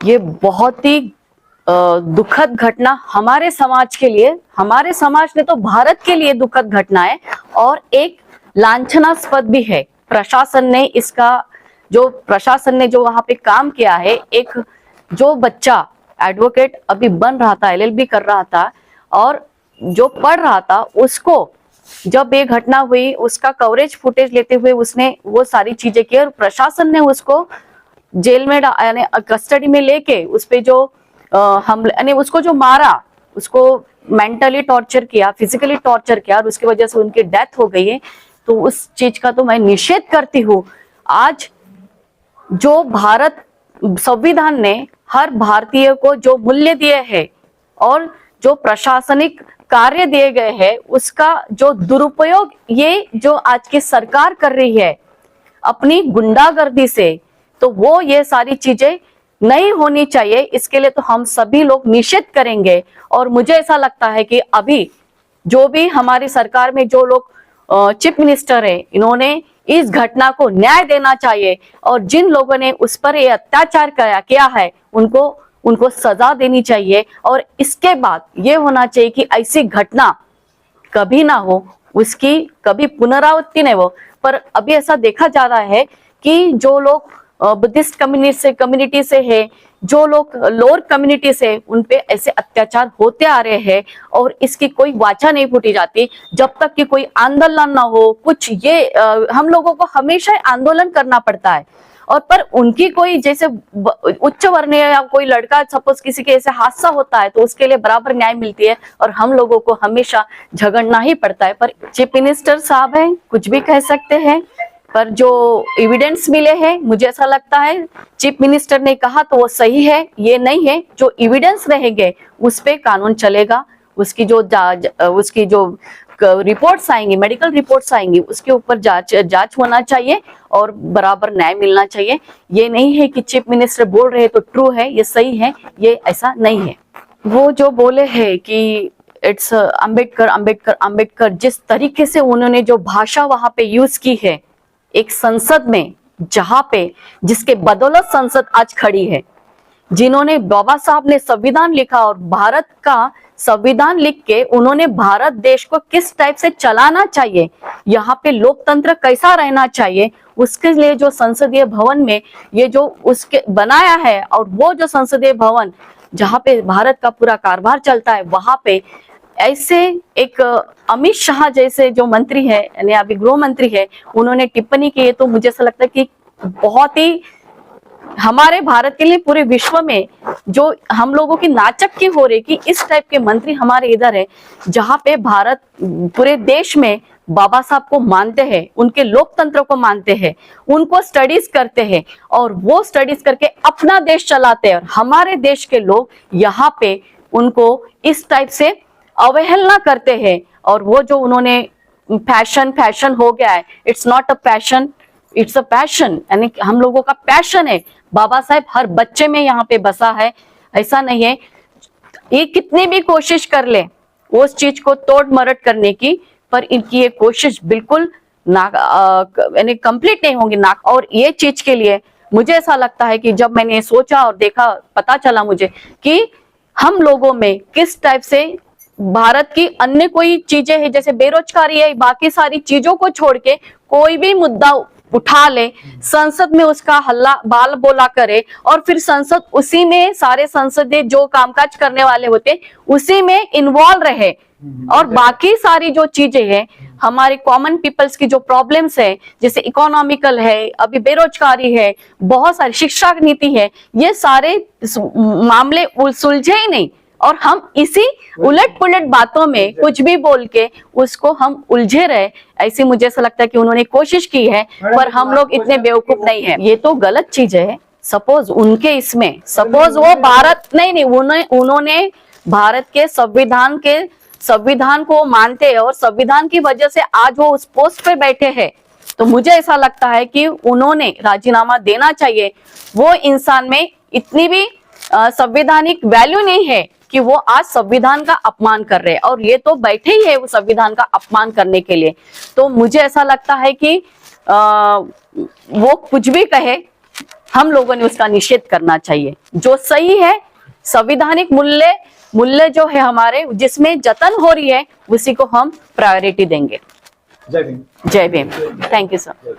ये बहुत ही दुखद घटना हमारे समाज के लिए, हमारे समाज ने तो भारत के लिए दुखद घटना है और एक लांछनास्पद भी है। प्रशासन ने जो वहां पे काम किया है, एक जो बच्चा एडवोकेट अभी बन रहा था, एलएलबी कर रहा था और जो पढ़ रहा था, उसको जब ये घटना हुई उसका कवरेज फुटेज लेते हुए उसने वो सारी चीजें की और प्रशासन ने उसको जेल में यानी कस्टडी में लेके उस पे जो हमले यानी उसको जो मारा, उसको मेंटली टॉर्चर किया, फिजिकली टॉर्चर किया और उसकी वजह से उनकी डेथ हो गई है। तो उस चीज का तो मैं निषेध करती हूँ। आज जो भारत संविधान ने हर भारतीय को जो मूल्य दिए हैं और जो प्रशासनिक कार्य दिए गए हैं, उसका जो दुरुपयोग ये जो आज की सरकार कर रही है अपनी गुंडागर्दी से, तो वो ये सारी चीजें नहीं होनी चाहिए। इसके लिए तो हम सभी लोग निषेध करेंगे। और मुझे ऐसा लगता है कि अभी जो भी हमारी सरकार में जो लोग चीफ मिनिस्टर है, इन्होंने इस घटना को न्याय देना चाहिए और जिन लोगों ने उस पर ये अत्याचार किया है उनको सजा देनी चाहिए। और इसके बाद ये होना चाहिए कि ऐसी घटना कभी ना हो, उसकी कभी पुनरावृत्ति नहीं हो। पर अभी ऐसा देखा जा रहा है कि जो लोग बुद्धिस्ट कम्युनिटी से है, जो लोग लोअर कम्युनिटी से, उनपे ऐसे अत्याचार होते आ रहे हैं और इसकी कोई वाचा नहीं फूटी जाती जब तक कि कोई आंदोलन ना हो। कुछ ये हम लोगों को हमेशा आंदोलन करना पड़ता है और पर उनकी कोई जैसे उच्च वर्णीय या कोई लड़का सपोज किसी के ऐसे हादसा होता है तो उसके लिए बराबर न्याय मिलती है और हम लोगों को हमेशा झगड़ना ही पड़ता है। पर चीफ मिनिस्टर साहब हैं, कुछ भी कह सकते हैं, पर जो एविडेंस मिले हैं, मुझे ऐसा लगता है चीफ मिनिस्टर ने कहा तो वो सही है, ये नहीं है। जो एविडेंस रहेंगे उस पे कानून चलेगा। उसकी जो रिपोर्ट्स आएंगी, मेडिकल रिपोर्ट्स आएंगी, उसके ऊपर जांच होना चाहिए और बराबर न्याय मिलना चाहिए। ये नहीं है कि चीफ मिनिस्टर बोल रहे तो ट्रू है, ये सही है, ये ऐसा नहीं है। वो जो बोले हैं कि इट्स अंबेडकर अंबेडकर अंबेडकर, जिस तरीके से उन्होंने जो भाषा वहां पे यूज की है एक संसद में, जहां पे जिसके बदौलत संसद आज खड़ी है, जिन्होंने बाबा साहब ने संविधान लिखा और भारत का संविधान लिख के उन्होंने भारत देश को किस टाइप से चलाना चाहिए, यहाँ पे लोकतंत्र कैसा रहना चाहिए, उसके लिए जो संसदीय भवन में ये जो उसके बनाया है और वो जो संसदीय भवन जहाँ पे भारत का पूरा कारोबार चलता है, वहां पे ऐसे एक अमित शाह जैसे जो मंत्री है, यानी अभी गृह मंत्री है, उन्होंने टिप्पणी की है। तो मुझे ऐसा लगता है कि बहुत ही हमारे भारत के लिए पूरे विश्व में जो हम लोगों की नाचक की हो रही कि इस टाइप के मंत्री हमारे इधर है, जहाँ पे भारत पूरे देश में बाबा साहब को मानते हैं, उनके लोकतंत्र को मानते हैं, उनको स्टडीज करते हैं और वो स्टडीज करके अपना देश चलाते हैं। और हमारे देश के लोग यहाँ पे उनको इस टाइप से अवहेलना करते हैं। और वो जो उन्होंने फैशन हो गया है, it's not a passion, it's a passion, यानी हम लोगों का पैशन है। बाबा साहेब हर बच्चे में यहाँ पे बसा है, ऐसा नहीं है। ये कितनी भी कोशिश कर ले उस चीज को तोड़ मरड़ करने की, पर इनकी ये कोशिश बिल्कुल यानी कंप्लीट नहीं होंगी ना। और ये चीज के लिए मुझे ऐसा लगता है कि जब मैंने सोचा और देखा, पता चला मुझे कि हम लोगों में किस टाइप से भारत की अन्य कोई चीजें हैं, जैसे बेरोजगारी है, बाकी सारी चीजों को छोड़ के कोई भी मुद्दा उठा ले, संसद में उसका हल्ला बाल बोला करे और फिर संसद उसी में सारे संसदीय जो कामकाज करने वाले होते उसी में इन्वॉल्व रहे। और बाकी सारी जो चीजें हैं, हमारे कॉमन पीपल्स की जो प्रॉब्लम्स है, जैसे इकोनॉमिकल है, अभी बेरोजगारी है, बहुत सारी शिक्षा नीति है, ये सारे मामले सुलझे ही नहीं और हम इसी उलट पुलट बातों में कुछ भी बोल के उसको हम उलझे रहे। ऐसी मुझे ऐसा लगता है कि उन्होंने कोशिश की है, पर हम लोग इतने बेवकूफ नहीं है। ये तो गलत चीज है। सपोज उनके इसमें सपोज वो भारत नहीं उन्होंने भारत के संविधान को मानते हैं और संविधान की वजह से आज वो उस पोस्ट पे बैठे हैं। तो मुझे ऐसा लगता है कि उन्होंने राजीनामा देना चाहिए। वो इंसान में इतनी भी संवैधानिक वैल्यू नहीं है कि वो आज संविधान का अपमान कर रहे हैं, और ये तो बैठे ही है वो संविधान का अपमान करने के लिए। तो मुझे ऐसा लगता है कि वो कुछ भी कहे, हम लोगों ने उसका निषेध करना चाहिए। जो सही है, संवैधानिक मूल्य जो है हमारे, जिसमें जतन हो रही है, उसी को हम प्रायोरिटी देंगे। जय भीम। जय भीम। Thank you sir.